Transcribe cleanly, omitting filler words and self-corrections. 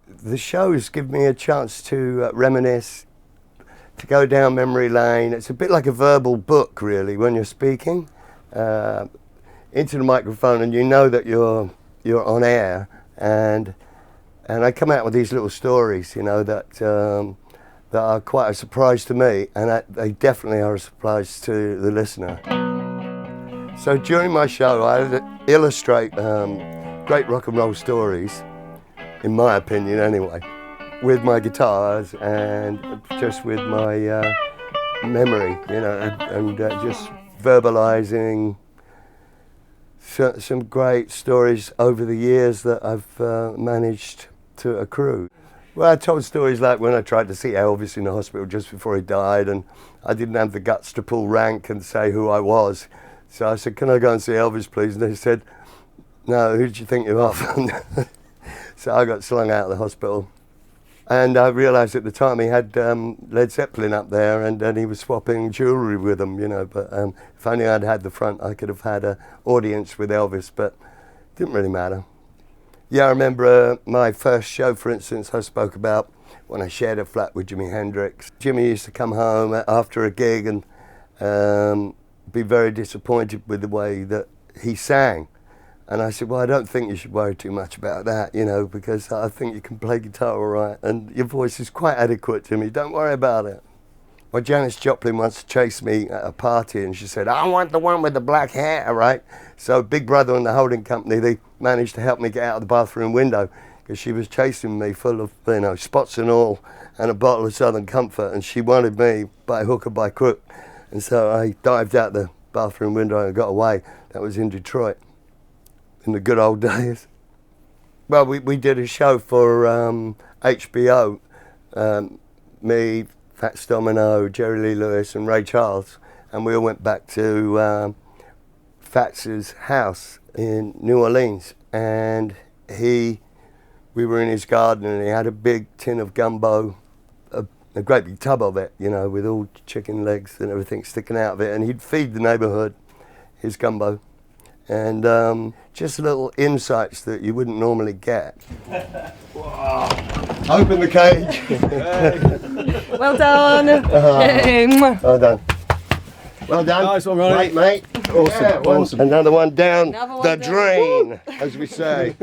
the shows give me a chance to reminisce, to go down memory lane. It's a bit like a verbal book, really, when you're speaking into the microphone, and you know that you're on air, and I come out with these little stories, you know, that are quite a surprise to me, and they definitely are a surprise to the listener. So during my show, I illustrate great rock and roll stories, in my opinion anyway, with my guitars and just with my memory, you know, and just verbalizing some great stories over the years that I've managed to accrue. Well, I told stories like when I tried to see Elvis in the hospital just before he died, and I didn't have the guts to pull rank and say who I was. So I said, "Can I go and see Elvis, please?" And they said, "No, who do you think you're off?" So I got slung out of the hospital. And I realised at the time he had Led Zeppelin up there, and he was swapping jewellery with them, you know. But if only I'd had the front, I could have had an audience with Elvis, but it didn't really matter. Yeah, I remember my first show, for instance, I spoke about when I shared a flat with Jimi Hendrix. Jimmy used to come home after a gig and be very disappointed with the way that he sang. And I said, well, I don't think you should worry too much about that, you know, because I think you can play guitar all right, and your voice is quite adequate, Jimmy, don't worry about it. Well, Janis Joplin once chased me at a party, and she said, I want the one with the black hair, right? So Big Brother and the holding company, they managed to help me get out of the bathroom window, because she was chasing me full of, you know, spots and all, and a bottle of Southern Comfort, and she wanted me by hook or by crook. And so I dived out the bathroom window and got away. That was in Detroit, in the good old days. Well, we did a show for HBO, me, Fats Domino, Jerry Lee Lewis and Ray Charles, and we all went back to Fats's house in New Orleans, and we were in his garden, and he had a big tin of gumbo, a great big tub of it, you know, with all chicken legs and everything sticking out of it, and he'd feed the neighbourhood his gumbo. And just little insights that you wouldn't normally get. Open the cage. Well done. Well done. Well done. Nice one, Ronnie. Great, mate. Awesome, Yeah, awesome. Another one down Another one the down. drain, as we say.